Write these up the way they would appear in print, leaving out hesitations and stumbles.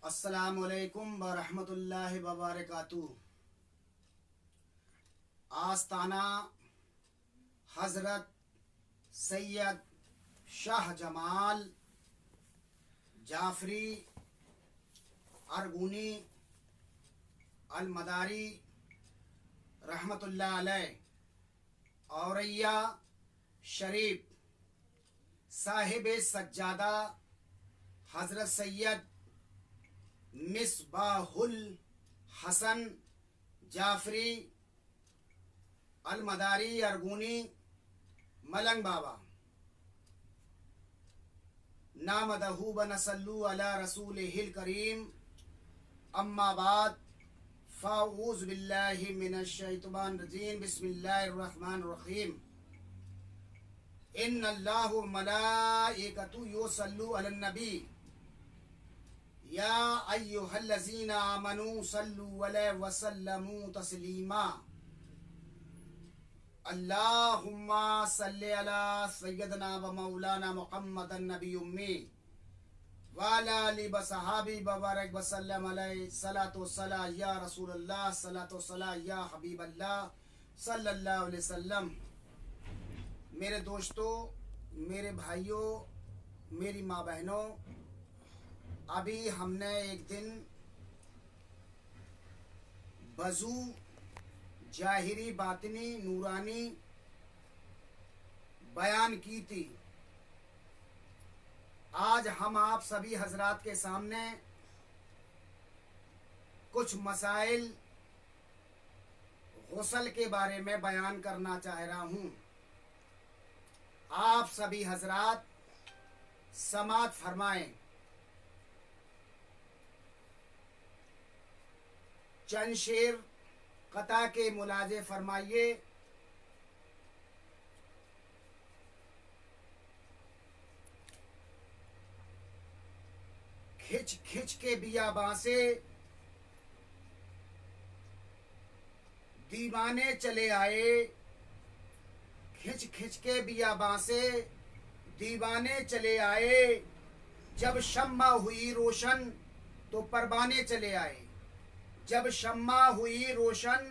अस्सलामुअलैकुम वरहमतुल्लाहि वबरकातुहू। आस्ताना हज़रत सैयद शाह जमाल जाफरी अरगूनी अल मदारी रहमतुल्लाह अलैह औरैया शरीफ साहिब सज्जादा हज़रत सैयद मिसबाहुल हसन जाफरी अल मदारी अरगूनी मलंग बाबा नामदहू बनसल्लु अला रसूलिहिल करीम। अम्मा बाद फ़ाऊज़ु बिल्लाहि मिनश शैतानिर रजीम। बिस्मिल्लाहिर रहमानिर रहीम। इन्नल्लाहु व मलाइकतहू युसल्लू अलन नबी या अय्युहल्लज़ीना आमनू सल्लु अलैहि व सल्लमू तस्लीमा। अल्लाहुम्मा सल्लि अला सय्यदना व मौलाना मुहम्मदन नबी उम्मी व अला आलिहि व सहाबी व बारिक व सल्लम अलैहि। सलातो वस्सलाम या रसूलल्लाह, सलातो वस्सलाम या हबीबल्लाह सल्लल्लाहु अलैहि वसल्लम। मेरे दोस्तों, मेरे भाइयों, मेरी माँ बहनों, अभी हमने एक दिन वज़ू जाहिरी बातिनी नूरानी बयान की थी। आज हम आप सभी हजरात के सामने कुछ मसाइल गुस्ल के बारे में बयान करना चाह रहा हूँ। आप सभी हजरात समात फरमाएं। चंद शेर कता के मुलाजे फरमाइए। खिंच खिंच के बियाबां से दीवाने चले आए, खिंच खिंच के बियाबां से दीवाने चले आए। जब शम्मा हुई रोशन तो परवाने चले आए, जब शम्मा हुई रोशन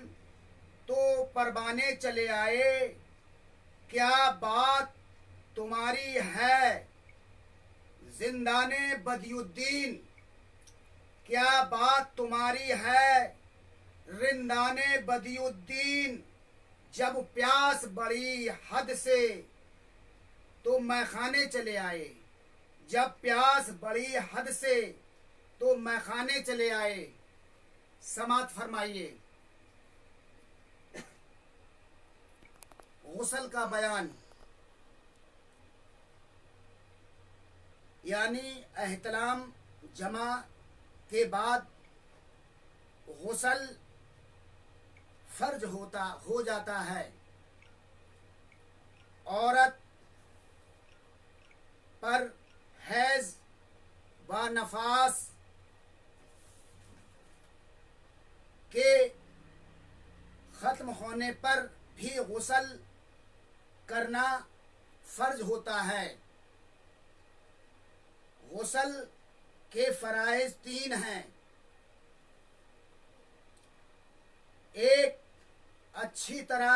तो परवाने चले आए। क्या बात तुम्हारी है जिंदाने बदियुद्दीन, क्या बात तुम्हारी है रिंदाने बदियुद्दीन। जब प्यास बड़ी हद से तो मैखाने चले आए, जब प्यास बड़ी हद से तो मैखाने चले आए। समात फरमाइए। गुस्ल का बयान यानी एहतलाम जमा के बाद गुस्ल फर्ज हो जाता है। औरत पर हैज व नफास के ख़त्म होने पर भी गुस्ल करना फर्ज होता है। गुस्ल के फ़राइज़ 3 हैं। एक, अच्छी तरह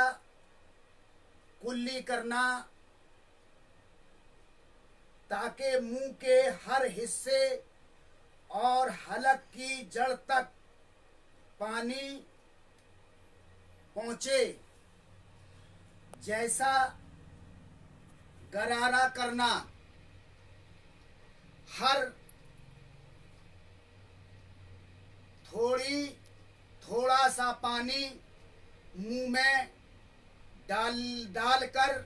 कुल्ली करना ताकि मुंह के हर हिस्से और हलक की जड़ तक पानी पहुंचे। जैसा गरारा करना, हर थोड़ा सा पानी मुंह में डालकर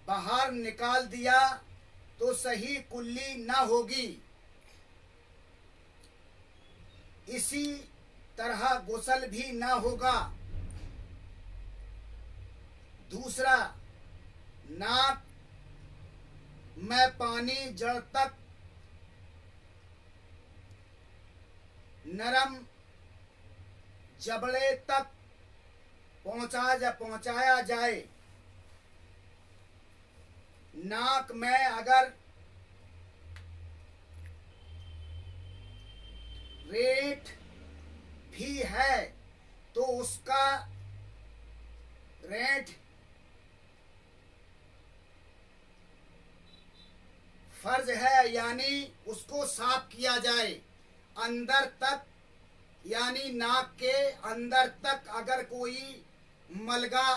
बाहर निकाल दिया तो सही कुल्ली ना होगी। इसी तरह गुस्ल भी ना होगा। दूसरा, नाक में पानी जड़ तक नरम जबड़े तक पहुंचाया जाए। नाक में अगर रेट भी है तो उसका रेट फर्ज है, यानी उसको साफ किया जाए। अंदर तक यानी नाक के अंदर तक अगर कोई मलगा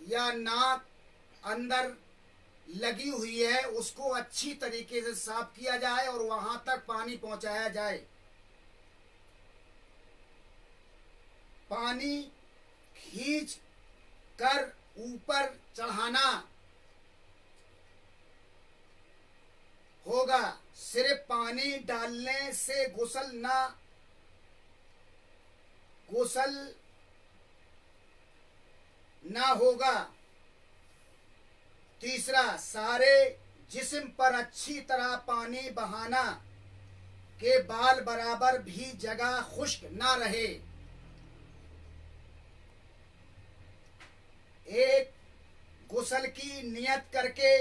या नाक अंदर लगी हुई है उसको अच्छी तरीके से साफ किया जाए और वहां तक पानी पहुंचाया जाए। पानी खींच कर ऊपर चढ़ाना होगा। सिर्फ पानी डालने से गुसल ना होगा। तीसरा, सारे जिस्म पर अच्छी तरह पानी बहाना के बाल बराबर भी जगह खुश्क ना रहे। एक गुसल की नियत करके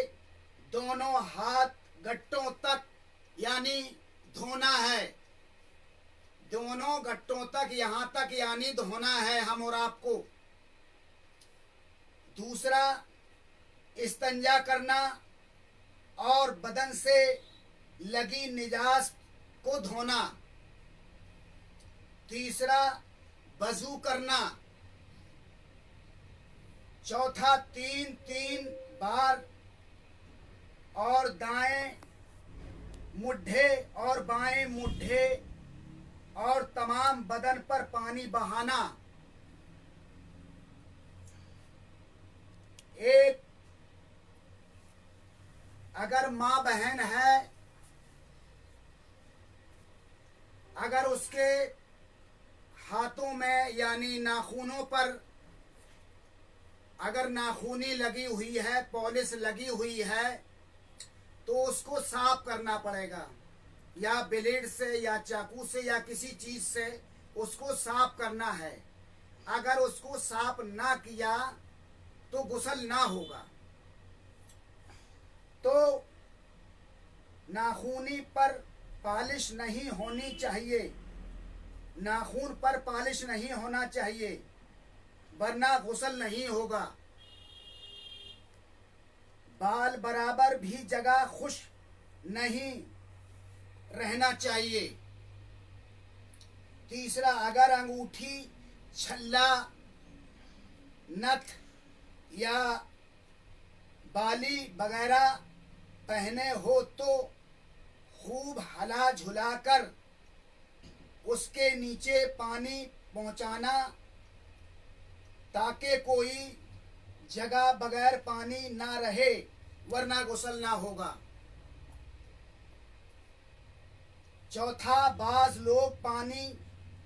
दोनों हाथ गट्टों तक यानी धोना है। दोनों गट्टों तक यहां तक यानी धोना है हम और आपको। दूसरा, इस्तंजा करना और बदन से लगी निजास को धोना। तीसरा, वजू करना। चौथा, 3 बार और दाएं मुट्ठे और बाएं मुट्ठे और तमाम बदन पर पानी बहाना। एक अगर माँ बहन है, अगर उसके हाथों में यानी नाखूनों पर अगर नाखूनी लगी हुई है, पॉलिश लगी हुई है, तो उसको साफ करना पड़ेगा, या ब्लेड से या चाकू से या किसी चीज से उसको साफ करना है। अगर उसको साफ ना किया तो गुस्ल ना होगा। तो नाखूनी पर पालिश नहीं होनी चाहिए, नाखून पर पालिश नहीं होना चाहिए, वरना गुस्ल नहीं होगा। बाल बराबर भी जगह खुश्क नहीं रहना चाहिए। तीसरा, अगर अंगूठी, छल्ला, नथ या बाली वगैरह पहने हो तो खूब हला झुलाकर उसके नीचे पानी पहुंचाना, ताकि कोई जगह बगैर पानी ना रहे, वरना गुस्ल ना होगा। चौथा, बाज लोग पानी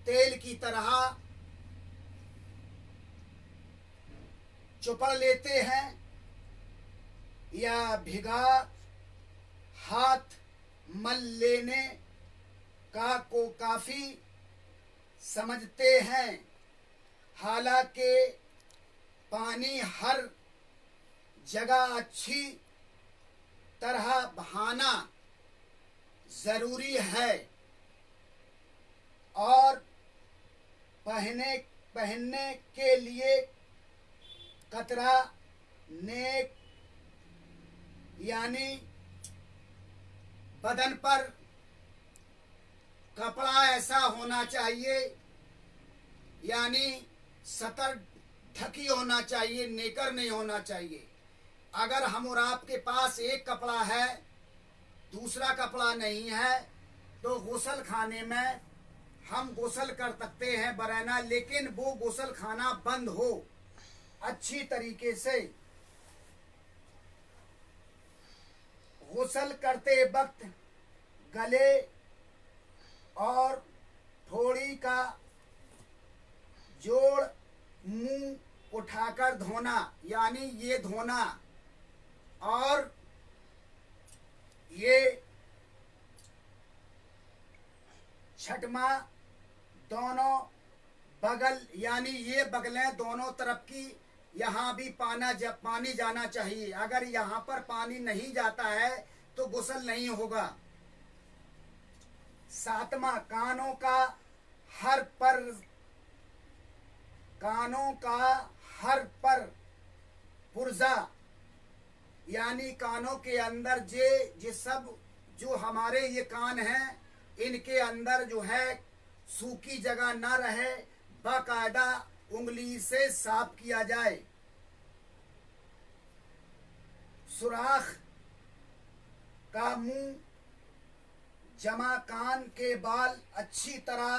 तेल की तरह चुपड़ लेते हैं या भिगा हाथ मल लेने को काफी समझते हैं। हालांकि पानी हर जगह अच्छी तरह बहाना जरूरी है और पहनने के लिए कतरा नेक यानी बदन पर कपड़ा ऐसा होना चाहिए, यानी सतर ढकी होना चाहिए, नेकर नहीं होना चाहिए। अगर हम और आपके पास एक कपड़ा है, दूसरा कपड़ा नहीं है, तो गुस्ल खाने में हम गुस्ल कर सकते हैं बरैना, लेकिन वो गुस्ल खाना बंद हो अच्छी तरीके से। गुस्ल करते वक्त गले और थोड़ी का जोड़ मुंह उठाकर धोना, यानी ये धोना, और ये छठवां दोनों बगल यानी ये बगलें दोनों तरफ की, यहाँ भी पानी जाना चाहिए। अगर यहाँ पर पानी नहीं जाता है तो गुस्ल नहीं होगा। 7वां, कानों का हर पर पुर्जा यानी कानों के अंदर जे सब जो हमारे ये कान हैं, इनके अंदर जो है सूखी जगह ना रहे, बाकायदा उंगली से साफ किया जाए। सुराख का मुंह जमा, कान के बाल अच्छी तरह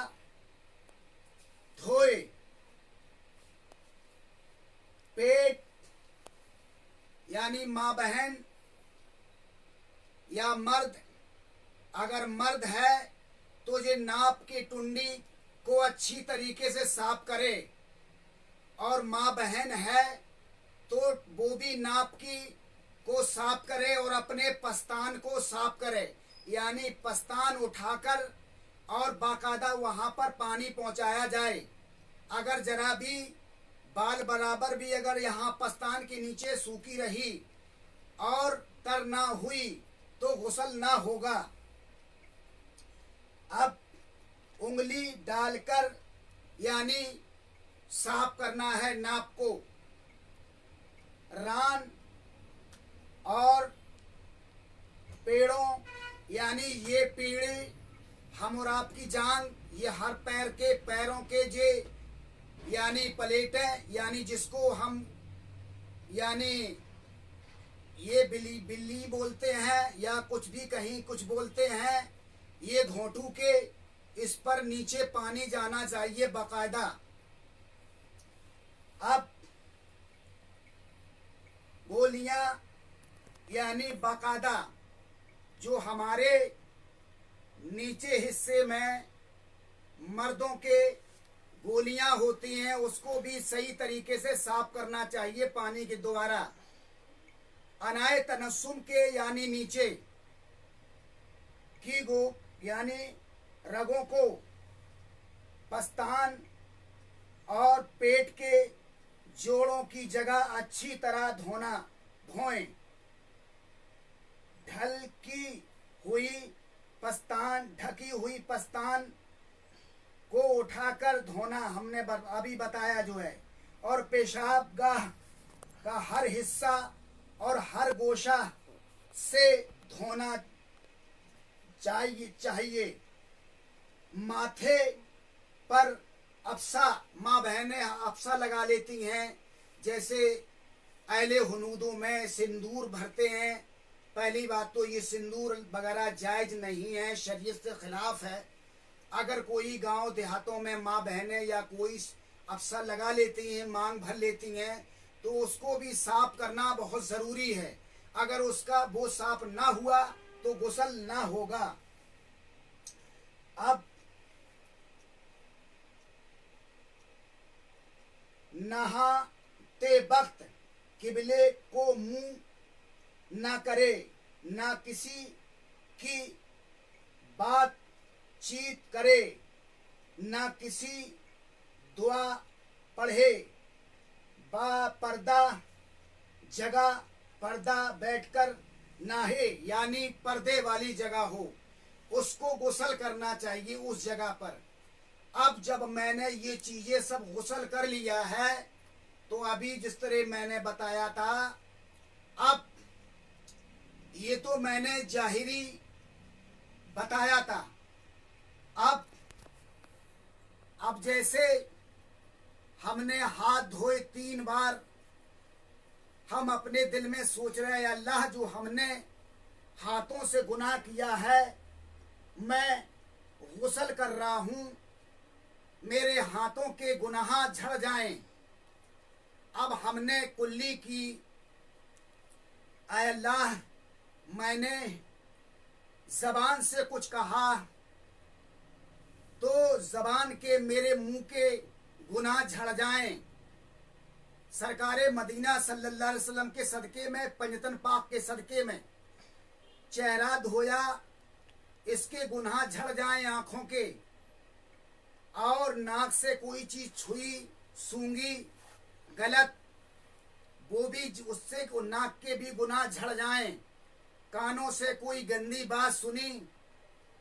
धोए। पेट यानी माँ बहन या मर्द, अगर मर्द है तो ये नाप की टुंडी को अच्छी तरीके से साफ करे, और माँ बहन है तो वो भी नाप की को साफ करे और अपने पस्तान को साफ करे, यानी पस्तान उठाकर और बाकायदा वहाँ पर पानी पहुँचाया जाए। अगर जरा भी बाल बराबर भी अगर यहाँ पस्तान के नीचे सूखी रही और तर ना हुई तो गुस्ल ना होगा। अब उंगली डालकर यानी साफ करना है नाप को। रान और पेड़ों यानी ये पीढ़ी हम और आपकी जांग, ये हर पैर के पैरों के जे यानी प्लेटें, यानी जिसको हम यानी ये बिल्ली बोलते हैं या कुछ भी कहीं कुछ बोलते हैं, ये घोंटू के इस पर नीचे पानी जाना चाहिए बाकायदा। अब गोलियां यानी बाकायदा जो हमारे नीचे हिस्से में मर्दों के गोलियां होती हैं, उसको भी सही तरीके से साफ करना चाहिए पानी के द्वारा। अनाए तनस्सुम के यानी नीचे की यानी रगों को पस्तान और पेट के जोड़ों की जगह अच्छी तरह धोएं। ढकी हुई पस्तान को उठाकर धोना हमने अभी बताया जो है। और पेशाब गाह का हर हिस्सा और हर गोशा से धोना चाहिए। माथे पर अफसा, माँ बहनें अफसा लगा लेती हैं, जैसे अहले हुनूदों में सिंदूर भरते हैं। पहली बात तो ये सिंदूर वगैरह जायज़ नहीं है, शरीयत से खिलाफ है। अगर कोई गांव देहातों में माँ बहनें या कोई अफसा लगा लेती हैं, मांग भर लेती हैं, तो उसको भी साफ करना बहुत ज़रूरी है। अगर उसका वो साफ ना हुआ तो गुस्ल ना होगा। अब नहाते वक्त किबले को मुंह ना करे, ना किसी की बातचीत करे, ना किसी दुआ पढ़े। पर्दा जगह, पर्दा बैठकर नहाए यानी पर्दे वाली जगह हो, उसको गुस्ल करना चाहिए उस जगह पर। अब जब मैंने ये चीज़ें सब गुस्ल कर लिया है, तो अभी जिस तरह मैंने बताया था, अब ये तो मैंने जाहिरी बताया था। अब जैसे हमने हाथ धोए 3 बार, हम अपने दिल में सोच रहे हैं, अल्लाह जो हमने हाथों से गुनाह किया है, मैं गुस्ल कर रहा हूँ, मेरे हाथों के गुनाह झड़ जाएं। अब हमने कुल्ली की, ऐ अल्लाह मैंने ज़बान से कुछ कहा तो ज़बान के मेरे मुंह के गुनाह झड़ जाएं। सरकारे मदीना सल्लल्लाहु अलैहि वसल्लम के सदक़े में, पंजतन पाक के सदक़े में चेहरा धोया, इसके गुनाह झड़ जाएं आँखों के। और नाक से कोई चीज छुई सूंघी गलत, वो भी उससे को नाक के भी गुनाह झड़ जाएं। कानों से कोई गंदी बात सुनी,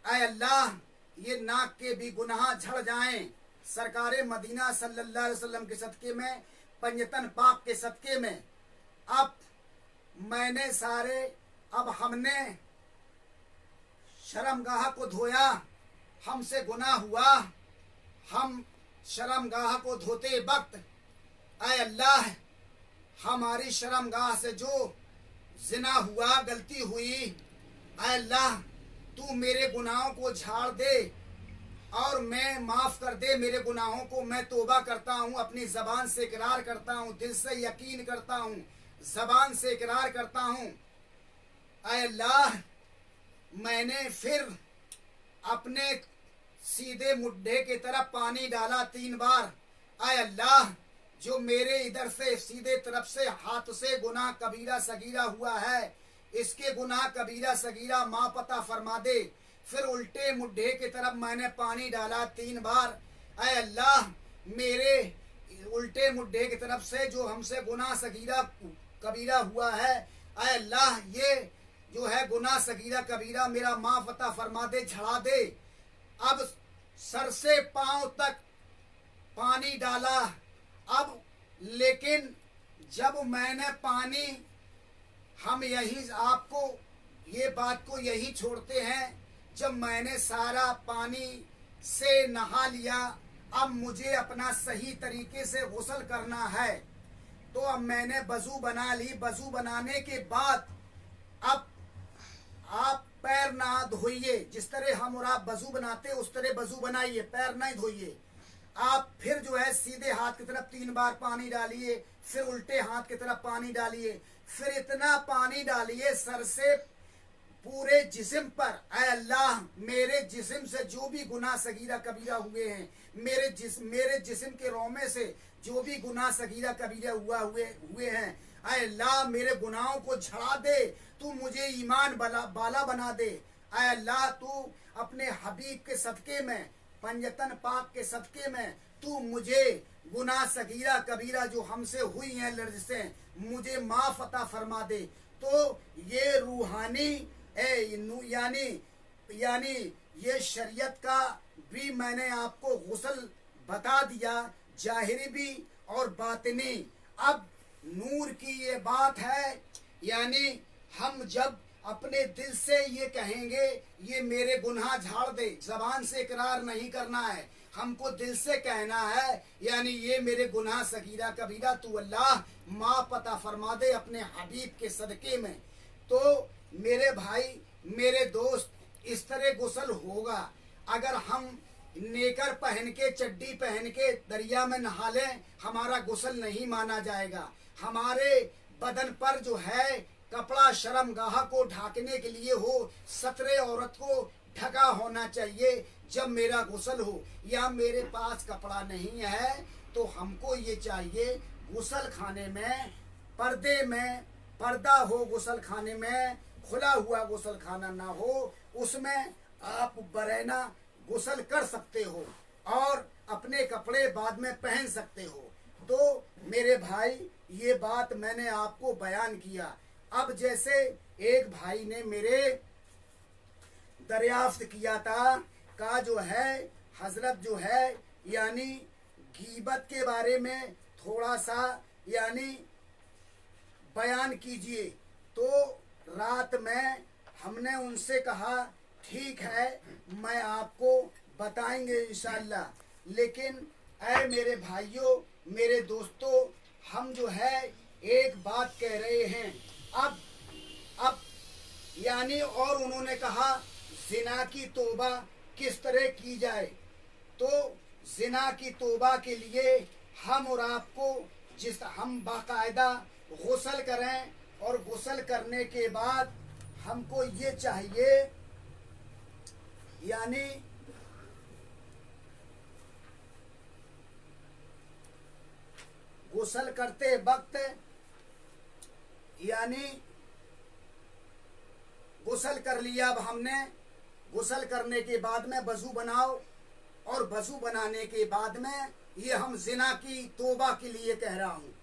ऐ अल्लाह ये नाक के भी गुनाह झड़ जाएं। सरकारे मदीना सल्लल्लाहु अलैहि वसल्लम के सदके में, पंजतन पाक के सदके में अब मैंने सारे, अब हमने शर्मगाह को धोया, हमसे गुनाह हुआ, हम शर्मगाह को धोते वक्त ऐ अल्लाह हमारी शर्मगाह से जो जिना हुआ, गलती हुई, ऐ अल्लाह तू मेरे गुनाहों को झाड़ दे और मैं माफ कर दे मेरे गुनाहों को। मैं तौबा करता हूँ, अपनी जबान से इकरार करता हूँ, दिल से यकीन करता हूँ, जबान से इकरार करता हूँ। ऐ अल्लाह मैंने फिर अपने सीधे मुड्ढे की तरफ पानी डाला 3 बार। ऐ अल्लाह जो मेरे इधर से सीधे तरफ से हाथ से गुनाह कबीरा सगीरा हुआ है, इसके गुनाह कबीरा सगीरा माँ पता फरमा दे। फिर उल्टे मुड्ढे की तरफ मैंने पानी डाला 3 बार। ऐ अल्लाह मेरे उल्टे मुड्ढे की तरफ से जो हमसे गुनाह सगीरा कबीरा हुआ है, ऐ अल्लाह ये जो है गुनाह सगीरा कबीरा मेरा माँ पता फरमा दे, झड़ा दे। अब सर से पांव तक पानी डाला। अब लेकिन जब मैंने पानी, हम यही आपको ये बात को यही छोड़ते हैं, जब मैंने सारा पानी से नहा लिया, अब मुझे अपना सही तरीके से गुस्ल करना है। तो अब मैंने वजू बना ली। वजू बनाने के बाद अब आप पैर ना धोइए, जिस तरह हम और आप वजू बनाते उस तरह वजू बनाइए, पैर नहीं धोइए। आप फिर जो है सीधे हाथ की तरफ 3 बार पानी डालिए, फिर उल्टे हाथ की तरफ पानी डालिए, फिर इतना पानी डालिए सर से पूरे जिस्म पर। ऐ अल्लाह मेरे जिस्म से जो भी गुनाह सगीरा कबीरा हुए हैं, मेरे जिस्म के रोमे से जो भी गुनाह सगीरा कबीरा हुए हैं, ऐ अल्लाह मेरे गुनाहों को झड़ा दे, तू मुझे ईमान बाला बना दे। ऐ अल्लाह तू अपने हबीब के सदके में, पंजतन पाक के सदके में तू मुझे गुनाह सगीरा कबीरा जो हमसे हुई हैं लर्जिशें, मुझे माफ अता फरमा दे। तो ये रूहानी यानी ये शरीयत का भी मैंने आपको गुस्ल बता दिया, जाहिरी भी और बातिनी। अब नूर की ये बात है, यानी हम जब अपने दिल से ये कहेंगे ये मेरे गुनाह झाड़ दे, जबान से इकरार नहीं करना है, हमको दिल से कहना है, यानी ये मेरे गुनाह सगीरा कबीरा तू अल्लाह माँ पता फरमा दे अपने हबीब के सदके में। तो मेरे भाई मेरे दोस्त, इस तरह गुस्ल होगा। अगर हम नेकर पहन के, चड्डी पहन के दरिया में नहा लें, हमारा गुस्ल नहीं माना जाएगा। हमारे बदन पर जो है कपड़ा शर्मगाह को ढाकने के लिए हो, सतरे औरत को ढका होना चाहिए जब मेरा गुस्ल हो। या मेरे पास कपड़ा नहीं है तो हमको ये चाहिए गुस्ल खाने में पर्दे में पर्दा हो, गुस्ल खाने में खुला हुआ गुस्ल खाना ना हो, उसमें आप बरैना गुस्ल कर सकते हो और अपने कपड़े बाद में पहन सकते हो। तो मेरे भाई ये बात मैंने आपको बयान किया। अब जैसे एक भाई ने मेरे दरियाफ्त किया था, का जो है हजरत जो है यानी गीबत के बारे में थोड़ा सा यानी बयान कीजिए। तो रात में हमने उनसे कहा ठीक है मैं आपको बताएंगे इंशाअल्लाह। लेकिन ऐ मेरे भाइयों मेरे दोस्तों, हम जो है एक बात कह रहे हैं। अब यानी और उन्होंने कहा जिना की तौबा किस तरह की जाए। तो जिना की तौबा के लिए हम और आपको हम बाकायदा गुस्ल करें और गुस्ल करने के बाद हमको ये चाहिए यानी गुस्ल करते वक्त यानी गुस्ल कर लिया। अब हमने गुस्ल करने के बाद में वजू बनाओ और वजू बनाने के बाद में, ये हम जिना की तौबा के लिए कह रहा हूँ।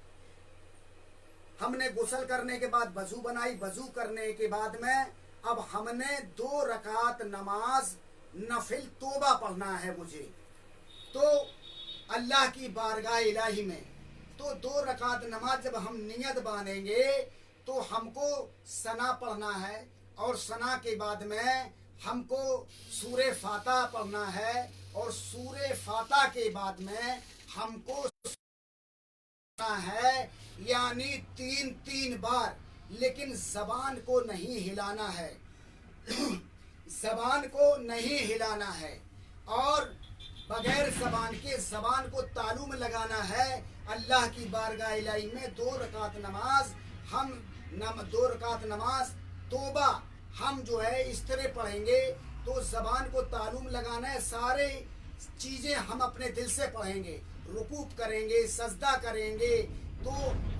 हमने गुस्ल करने के बाद वजू बनाई, वजू करने के बाद में अब हमने 2 रकात नमाज नफिल तौबा पढ़ना है मुझे। तो अल्लाह की बारगाह इलाही में तो 2 रकात नमाज जब हम नियत बांधेंगे तो हमको सना पढ़ना है, और सना के बाद में हमको सूरे फाता पढ़ना है, और सूरे फाता के बाद में हमको पढ़ना है यानी 3 बार, लेकिन जबान को नहीं हिलाना है जबान को नहीं हिलाना है, और बगैर जबान के जबान को तालू में लगाना है। अल्लाह की बारगाह इलाही में 2 रकात नमाज हम 2 रकात नमाज तौबा हम जो है इस तरह पढ़ेंगे। तो जबान को तालू में लगाना है, सारे चीजें हम अपने दिल से पढ़ेंगे, रुकू करेंगे, सजदा करेंगे, तो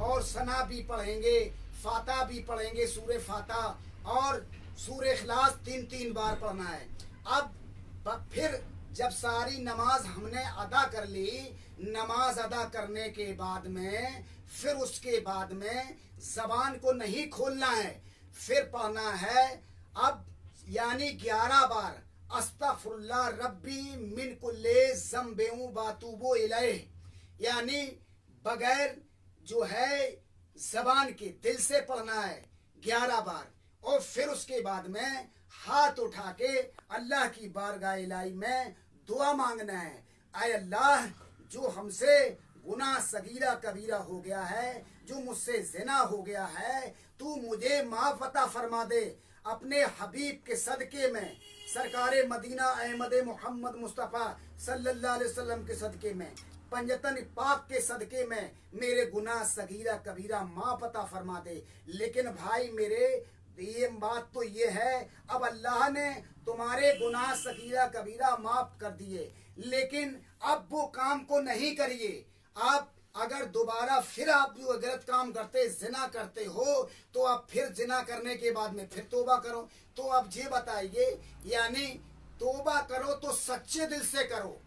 और सना भी पढ़ेंगे, फाता भी पढ़ेंगे, सूरे फाता और सूरे इखलास 3 बार पढ़ना है। अब फिर जब सारी नमाज हमने अदा कर ली, नमाज अदा करने के बाद में फिर उसके बाद में जबान को नहीं खोलना है, फिर पढ़ना है अब यानी 11 बार अस्तगफिरुल्लाह रब्बी मिन कुल्ले ज़म्बे वातूबु इलैह, यानी बगैर जो है जबान के दिल से पढ़ना है 11 बार। और फिर उसके बाद में हाथ उठा के अल्लाह की बारगाह इलाही में दुआ मांगना है, आए अल्लाह जो हमसे गुनाह सगीरा कबीरा हो गया है, जो मुझसे जिना हो गया है, तू मुझे माफ अता फरमा दे अपने हबीब के सदके में, सरकारे मदीना अहमद मोहम्मद मुस्तफ़ा सल्लल्लाहु अलैहि वसल्लम के सदके में, पंजतन पाक के सदके में मेरे गुनाह सगीरा कबीरा माफ अता फरमा दे। लेकिन भाई मेरे ये बात तो ये है, अब अल्लाह ने तुम्हारे गुनाह सगीरा कबीरा माफ कर दिए, लेकिन अब वो काम को नहीं करिए। आप अगर दोबारा फिर आप जो गलत काम करते, जिना करते हो, तो आप फिर जिना करने के बाद में फिर तौबा करो। तो अब ये बताइए, यानी तौबा करो तो सच्चे दिल से करो,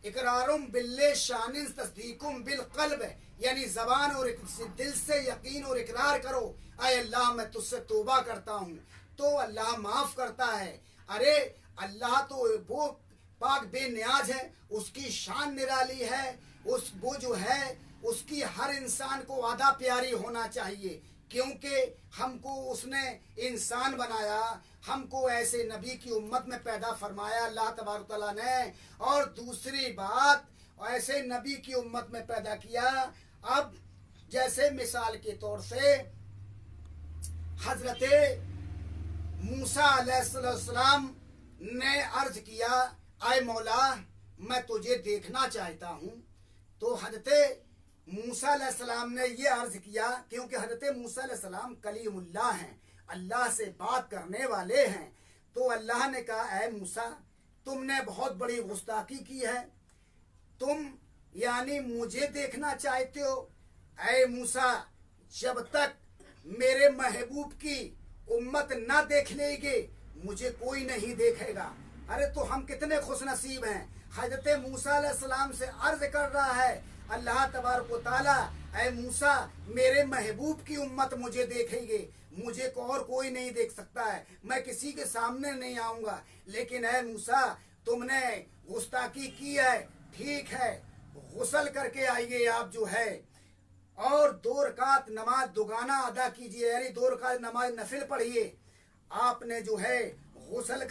इकरारुम बिल्ले शानिन तस्दीकुम बिल कल्ब, यानी जबान और दिल से यकीन और इकरार करो, आए अल्लाह मैं तुझसे तौबा करता हूँ, तो अल्लाह माफ करता है। अरे अल्लाह तो वो पाक बेनियाज है, उसकी शान निराली है, वो जो है उसकी हर इंसान को आधा प्यारी होना चाहिए, क्योंकि हमको उसने इंसान बनाया, हमको ऐसे नबी की उम्मत में पैदा फरमाया अल्लाह तबारक तआला ने, और दूसरी बात ऐसे नबी की उम्मत में पैदा किया। अब जैसे मिसाल के तौर से हजरत मूसा अलैहिस्सलाम ने अर्ज किया, आए मौला मैं तुझे देखना चाहता हूँ। तो हजरत मूसा अलैहिस्सलाम ने ये अर्ज किया, क्योंकि हजरत मूसा अलैहिस्सलाम कलीमुल्लाह हैं, अल्लाह से बात करने वाले हैं। तो अल्लाह ने कहा, ऐ मूसा तुमने बहुत बड़ी गुस्ताखी की है, तुम यानी मुझे देखना चाहते हो। ऐ मूसा जब तक मेरे महबूब की उम्मत ना देख लेगी मुझे कोई नहीं देखेगा। अरे तो हम कितने खुशनसीब हैं, हजरत मूसा अलैहिस्सलाम से अर्ज कर रहा है अल्लाह तबारक व तआला, ऐ मूसा मेरे महबूब की उम्मत मुझे देखेगी, मुझे को और कोई नहीं देख सकता है, मैं किसी के सामने नहीं आऊंगा। लेकिन ऐ मूसा तुमने गुस्ताखी की है, ठीक है गुस्ल करके आइए आप जो है, और 2 रकात नमाज दुगाना अदा कीजिए, यानी 2 रकात नमाज नफिल पढ़िए। आपने जो है गुस्ल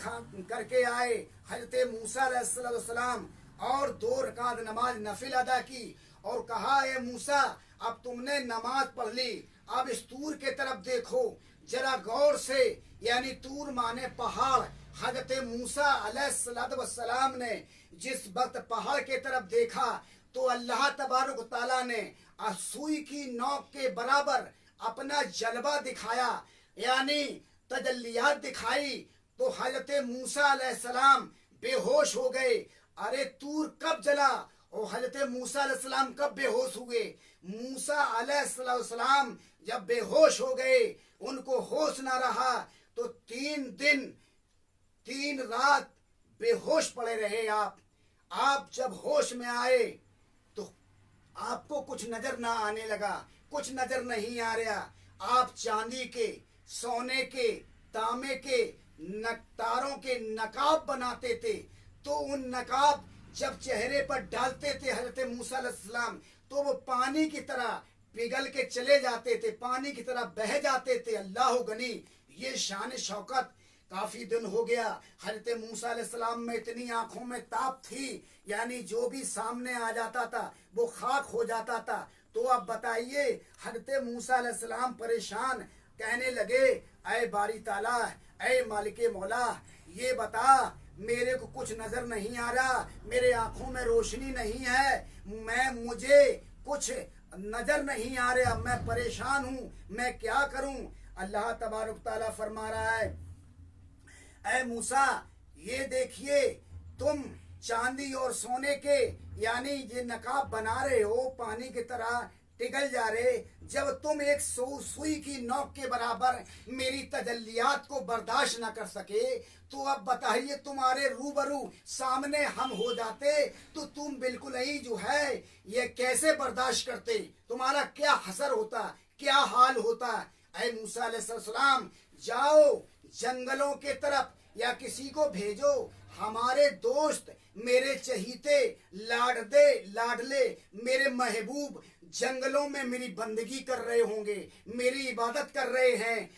करके आए हजरत मूसा अलैहिस्सलाम और 2 रकात नमाज नफिल अदा की, और कहा है मूसा अब तुमने नमाज पढ़ ली, अब इस तूर के तरफ देखो जरा गौर से, यानी तूर माने पहाड़। हजरत मूसा अलैहिस्सलाम ने जिस वक्त पहाड़ के तरफ देखा तो अल्लाह तबारक तआला ने सुई की नोक के बराबर अपना जलवा दिखाया, यानी तजल्लियात दिखाई। तो हजरत मूसा अलैहिस्सलाम बेहोश हो गए। अरे तूर कब जला और हजरत मूसा अलैहिस्सलाम कब बेहोश हुए? मूसा अलैहिस्सलाम जब बेहोश हो गए, उनको होश ना रहा, तो 3 दिन 3 रात बेहोश पड़े रहे आप। आप जब होश में आए तो आपको कुछ नजर ना आने लगा, कुछ नजर नहीं आ रहा। आप चांदी के, सोने के, तांबे के, तारों के नकाब बनाते थे, तो उन नकाब जब चेहरे पर डालते थे हजरत मूसा अलैहिस्सलाम, तो वो पानी की तरह पिघल के चले जाते थे, पानी की तरह बह जाते थे। अल्लाह गनी, ये शान शौकत। काफी दिन हो गया हजरत मूसा अलैहिस्सलाम में इतनी आंखों में ताप थी, यानी जो भी सामने आ जाता था वो खाक हो जाता था। तो अब बताइए, हजरत मूसा अलैहिस्सलाम परेशान, कहने लगे, ऐ बारी ताला, ऐ मालिके मौला, ये बता, मेरे को कुछ नजर नहीं आ रहा, मेरे आंखों में रोशनी नहीं है, मुझे कुछ नजर नहीं आ रहा, मैं परेशान हूँ, मैं क्या करूं। अल्लाह तबारक ताला फरमा रहा है, ऐ मूसा, ये देखिए, तुम चांदी और सोने के यानी ये नकाब बना रहे हो, पानी की तरह पिघल जा रहे। जब तुम एक सुई की नोक के बराबर मेरी तजल्लियात को बर्दाश्त न कर सके, तो अब बताइए, तुम्हारे रूबरू सामने हम हो जाते तो तुम बिल्कुल ही जो है ये कैसे बर्दाश्त करते, तुम्हारा क्या हसर होता, क्या हाल होता। ऐ मूसा अलैहिस्सलाम, जाओ जंगलों के तरफ या किसी को भेजो, हमारे दोस्त, मेरे चहीते, लाडले, मेरे महबूब जंगलों में मेरी बंदगी कर रहे होंगे, मेरी इबादत कर रहे हैं।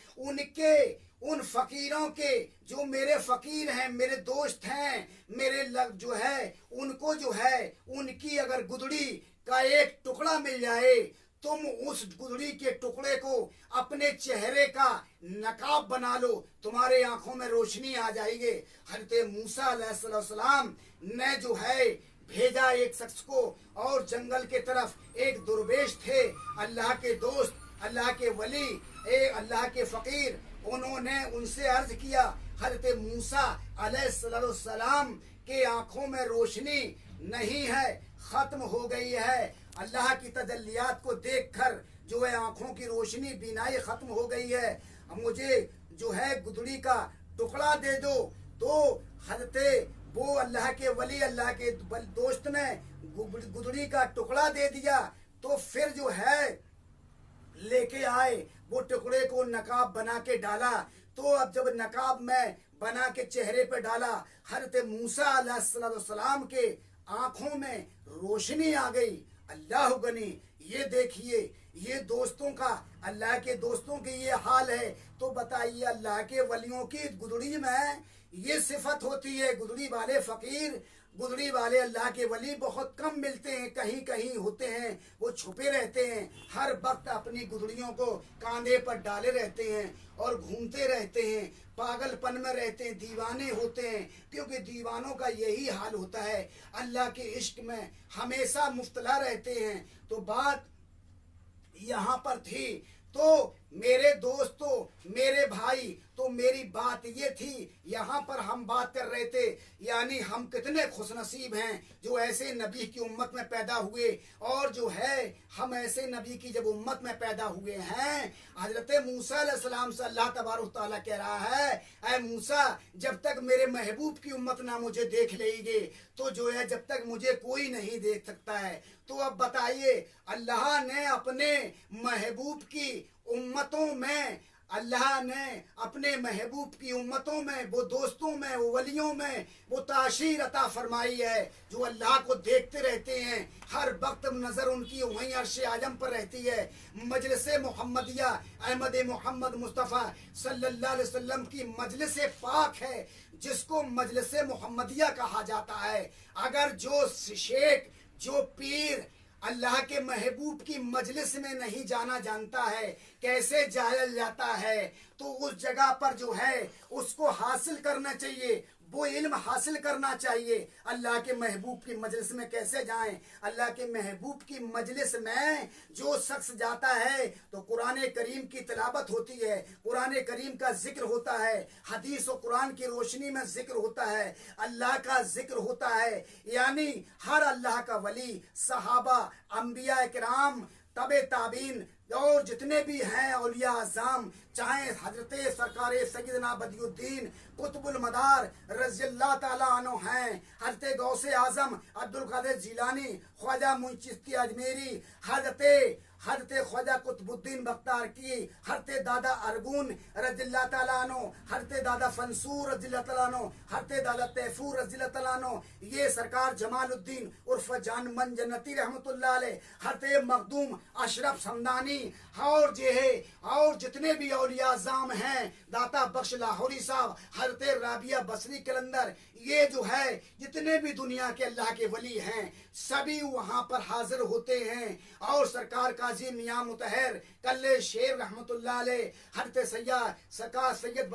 उन फकीरों के, जो मेरे फकीर हैं, मेरे दोस्त हैं, मेरे जो है उनको जो है उनकी अगर गुदड़ी का एक टुकड़ा मिल जाए, तुम उस गुदड़ी के टुकड़े को अपने चेहरे का नकाब बना लो, तुम्हारे आंखों में रोशनी आ जाएगी। हजरत मूसा अलैहिस्सलाम ने जो है भेजा एक शख्स को, और जंगल के तरफ एक दुर्वेश थे, अल्लाह के दोस्त, अल्लाह के वली, अल्लाह के फकीर। उन्होंने उनसे अर्ज किया, हजरत मूसा अलैहिस्सलाम के आंखों में रोशनी नहीं है, खत्म हो गई है। अल्लाह की तजल्लियात को देखकर जो है आंखों की रोशनी, बीनाई खत्म हो गई है, मुझे जो है गुदड़ी का टुकड़ा दे दो। तो हजरत वो अल्लाह के वली, अल्लाह के दोस्त ने गुदड़ी का टुकड़ा दे दिया। तो फिर जो है लेके आए, वो टुकड़े को नकाब बना के डाला। तो अब जब नकाब में बना के चेहरे पे डाला, हजरत मूसा अलैहिस्सलाम के आंखों में रोशनी आ गई। अल्लाह गनी, ये देखिए, ये दोस्तों का, अल्लाह के दोस्तों की ये हाल है। तो बताइए, अल्लाह के वलियों की गुदड़ी में ये सिफत होती है। गुदड़ी वाले फकीर, गुदड़ी वाले अल्लाह के वली बहुत कम मिलते हैं, कहीं कहीं होते हैं, वो छुपे रहते हैं, हर वक्त अपनी गुदड़ियों को कांधे पर डाले रहते हैं और घूमते रहते हैं, पागलपन में रहते हैं, दीवाने होते हैं, क्योंकि दीवानों का यही हाल होता है, अल्लाह के इश्क में हमेशा मुफ्तला रहते हैं। तो बात यहाँ पर थी, तो मेरे दोस्तों, मेरे भाई, तो मेरी बात ये थी, यहाँ पर हम बात कर रहे थे, यानी हम कितने खुशनसीब हैं जो ऐसे नबी की उम्मत में पैदा हुए, और जो है हम ऐसे नबी की जब उम्मत में पैदा हुए हैं। हजरत मूसा अलैहिस्सलाम से अल्लाह तबारक तआला कह रहा है, ऐ मूसा, जब तक मेरे महबूब की उम्मत ना मुझे देख लेगी, तो जो है जब तक मुझे कोई नहीं देख सकता है। तो अब बताइए, अल्लाह ने अपने महबूब की उम्मतों में, अल्लाह ने अपने महबूब की उम्मतों में, वो दोस्तों में, वो वलियों में वो ताशीर अता फरमाई है, जो अल्लाह को देखते रहते हैं, हर वक्त नजर उनकी वहीं अर्श आजम पर रहती है। मजलिस मोहम्मदिया, अहमद मोहम्मद मुस्तफ़ा सल्लल्लाहु अलैहि वसल्लम की मजलिस पाक है, जिसको मजलिस मोहम्मदिया कहा जाता है। अगर जो शेख, जो पीर अल्लाह के महबूब की मजलिस में नहीं जाना जानता है, कैसे जाया जाता है, तो उस जगह पर जो है उसको हासिल करना चाहिए, वो इल्म हासिल करना चाहिए। अल्लाह के महबूब की मजलिस में कैसे जाएं? अल्लाह के महबूब की मजलिस में जो शख्स जाता है तो कुरान करीम की तिलावत होती है, कुरान करीम का जिक्र होता है, हदीस और कुरान की रोशनी में जिक्र होता है, अल्लाह का जिक्र होता है। यानी हर अल्लाह का वली, सहाबा, अंबिया किराम, तबे ताबीन और जितने भी हैं औलिया आज़ाम, चाहे हजरत सरकार सैयदना बदियुद्दीन कुतुबुल मदार रज़ियल्लाहु ताला अन्हु हैं, हजरत गौसे आजम अब्दुल कादिर जिलानी, ख्वाजा मुइन चिश्ती अजमेरी, हजरत ख्वाजा कुतुबुद्दीन बख्तार की, हजरत दादा अरगुन रज़ियल्लाहु ताला अन्हु, हजरत दादा फंसूर रज़ियल्लाहु ताला अन्हु, हजरत दादा तैफूर रज़ियल्लाहु ताला अन्हु, ये सरकार जमालुद्दीन उर्फ जान मन जन्नती रहमतुल्लाह अलैह, हजरत मखदूम अशरफ समदानी और जे है और जितने भी औलिया अज़ाम हैं, दाता बख्श लाहौरी साहब, हजरत राबिया बसरी कलंदर, ये जो है जितने भी दुनिया के अल्लाह के वली हैं सभी वहां पर हाजिर होते हैं। और सरकार काजी मियां मुतहर कल्ले शेर रहमतुल्लाह अलैह, हजरत सैयद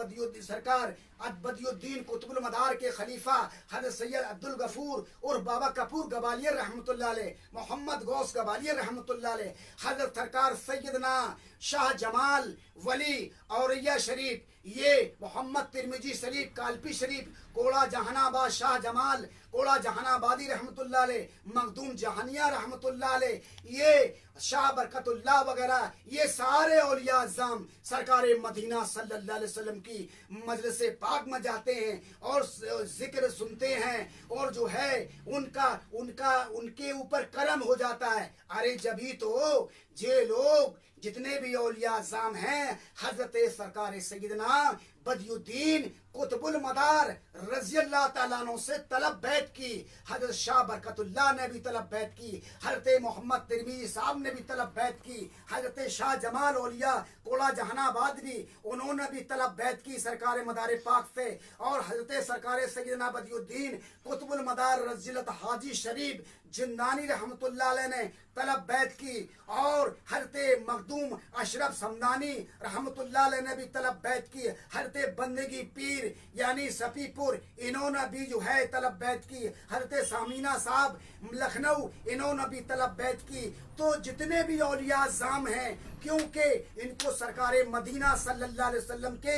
बदियुद्दीन कुतुबुल मदार के खलीफा हजरत सैयद अब्दुल गफूर और बाबा कपूर गवालियर रहमतुल्लाह अलैह, मोहम्मद गौस गवालियर रहमतुल्लाह अलैह, हजरत सरकार सैयदना शाह जमाल वली औरैया शरीफ, ये मोहम्मद तिरमिजी शरीफ कालपी शरीफ, कोड़ा जहानाबाद शाह जमाल कोड़ा जहानाबादी रहमतुल्लाह अलैह, मखदूम जहानिया रहमतुल्लाह अलैह, ये शाह बरकतुल्लाह वगैरह, ये सारे औलिया अज़ाम सरकार मदीना सल्लल्लाहु अलैहि वसल्लम की मजलिस पाक में जाते हैं और जिक्र सुनते हैं और जो है उनके ऊपर करम हो जाता है। अरे जभी तो जे लोग जितने भी औलिया अज़ाम हैं हजरत सरकार सैयदना बदियुद्दीन कुतुबुल मदार रज़ियल्लाहु ताला अन्हु से तलब बैत की, हजरत शाह बरकतुल्लाह ने भी तलब बैत की, हजरत मोहम्मद तिरमिजी साहब ने भी तलब बैत की, हजरत शाह जमाल औलिया कोड़ा जहानाबाद भी उन्होंने भी तलब बैत की सरकार मदार पाक से, और हजरत सरकार सैयदना बदियुद्दीन कुतुबुल मदार रज़ियल्लाहु हाजी शरीफ जिंदानी रहमतुल्लाह अलैह ने तलब बैत की, और हजरत मखदूम अशरफ समदानी रहमतुल्लाह अलैह ने भी तलब बैत की, हजरत बंदगी पीर यानी सफीपुर इन्होंने भी जो है तलब बैत की, हजरत सामीना साहब लखनऊ इन्होंने भी तलब बैत की। तो जितने भी औलिया अज़ाम हैं क्योंकि इनको सरकार मदीना सल्लल्लाहु अलैहि वसल्लम के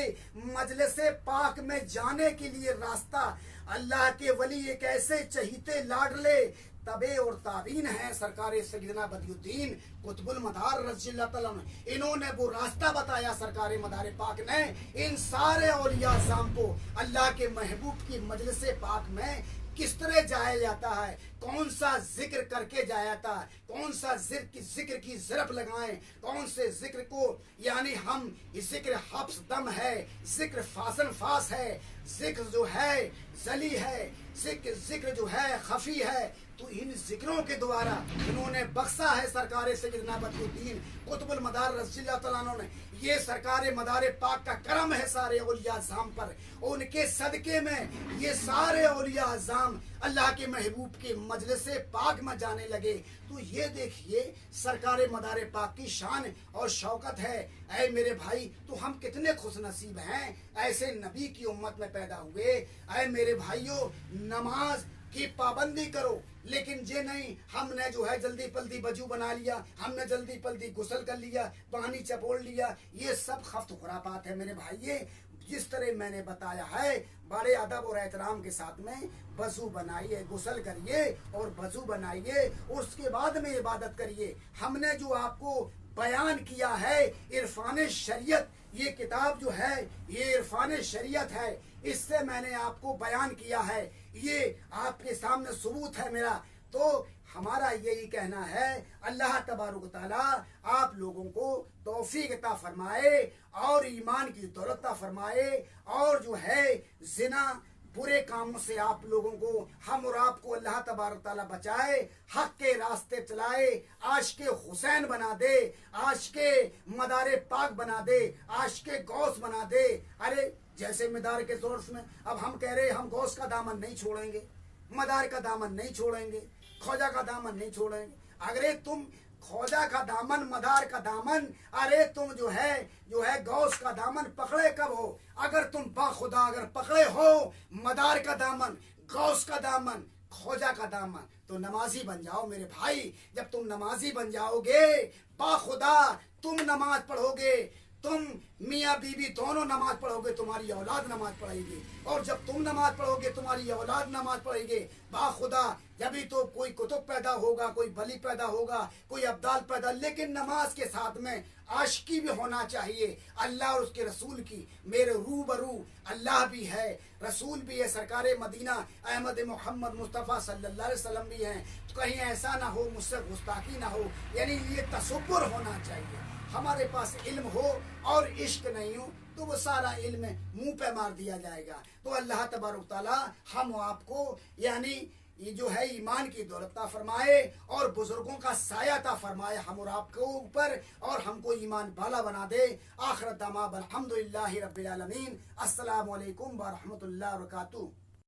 मजलिस पाक में जाने के लिए रास्ता, अल्लाह के वली एक ऐसे चहीते लाडले तबे और ताबीन है सरकार सैयदना बदियुद्दीन कुतुबुल मदार रज़ियल्लाहु ताला अन्हु, इन्होंने वो रास्ता बताया सरकार मदार पाक ने इन सारे औलिया अज़ाम को अल्लाह के महबूब की मजलिस पाक में किस तरह जाया जाता है, कौन सा जिक्र करके जाया जाता है, कौन सा जिक्र की ज़रफ़ लगाएं, कौन से जिक्र को यानी हम जिक्र हफ्स दम है, जिक्र फासन फास है, जिक्र जो है जली है, जिक्र जो है खफी है। तो इन जिक्रों के द्वारा इन्होंने बख्शा है सरकार सैयदना बदियुद्दीन कुतुबुल मदार रज़ियल्लाहु ताला अन्हु ने। ये सरकार मदार पाक का करम है सारे औलिया अज़ाम पर, उनके सदके में ये सारे औलिया अज़ाम अल्लाह के महबूब के मजलिस पाक में जाने लगे। तो ये देखिए सरकार मदार पाक की शान और शौकत है। ऐ मेरे भाई, तो हम कितने खुश नसीब हैं ऐसे नबी की उम्मत में पैदा हुए। ऐ मेरे भाइयों, नमाज की पाबंदी करो, लेकिन ये नहीं हमने जो है जल्दी पल्दी वजू बना लिया, हमने जल्दी पल्दी गुस्ल कर लिया, पानी चपोड़ लिया, ये सब खफ्त खुरापात है मेरे भाई। जिस तरह मैंने बताया है बड़े अदब और एहतराम के साथ में वजू बनाइए, गुस्ल करिए और वजू बनाइए, उसके बाद में इबादत करिए। हमने जो आपको बयान किया है इरफान शरीयत, ये किताब जो है ये इरफान शरीयत है, इससे मैंने आपको बयान किया है, ये आपके सामने सबूत है मेरा। तो हमारा यही कहना है अल्लाह तबारुक तआला आप लोगों को तौफीक अता फरमाए और ईमान की दौलत अता फरमाए, और जो है जिना बुरे कामों से आप लोगों को, हम और आपको अल्लाह तबारक तआला बचाए, हक के रास्ते चलाए, आशिक हुसैन बना दे, आशिक मदार पाक बना दे, आशिक गौस बना दे। अरे जैसे मदार के सोर्स में अब हम कह रहे हम गौस का दामन नहीं छोड़ेंगे, मदार का दामन नहीं छोड़ेंगे, ख्वाजा का दामन नहीं छोड़ेंगे। अगर तुम ख्वाजा का दामन, मदार का दामन, अरे तुम जो है गौस का दामन पकड़े कब हो? अगर तुम बाखुदा अगर पकड़े हो मदार का दामन, गौस का दामन, ख्वाजा का दामन, तो नमाजी बन जाओ मेरे भाई। जब तुम नमाजी बन जाओगे, बाखुदा तुम नमाज पढ़ोगे, तुम मियाँ बीवी दोनों नमाज पढ़ोगे, तुम्हारी औलाद नमाज पढ़ेगी, और जब तुम नमाज पढ़ोगे तुम्हारी औलाद नमाज पढ़ेगी। बाखुदा जभी तो कोई कुतुब पैदा होगा, कोई बली पैदा होगा, कोई अब्दाल पैदा, लेकिन नमाज के साथ में आशिकी भी होना चाहिए अल्लाह और उसके रसूल की। मेरे रूबरू अल्लाह भी है, रसूल भी है, सरकार मदीना अहमद मोहम्मद मुस्तफ़ा सल्लल्लाहु अलैहि वसल्लम भी हैं। तो कहीं ऐसा ना हो मुझसे गुस्ताखी ना हो, यानी ये तसव्वुर होना चाहिए। हमारे पास इल्म हो और इश्क नहीं हो तो वो सारा इल्म मुंह पे मार दिया जाएगा। तो अल्लाह तबारक तआला हम आपको यानी ये जो है ईमान की दौलत अता फरमाए और बुजुर्गों का साया अता फरमाए हम और आपको ऊपर, और हमको ईमान बाला बना दे। आखिरत दामा अल्हम्दुलिल्लाहि रब्बिल आलमीन। अस्सलामु अलैकुम व रहमतुल्लाहि व बरकातुहू।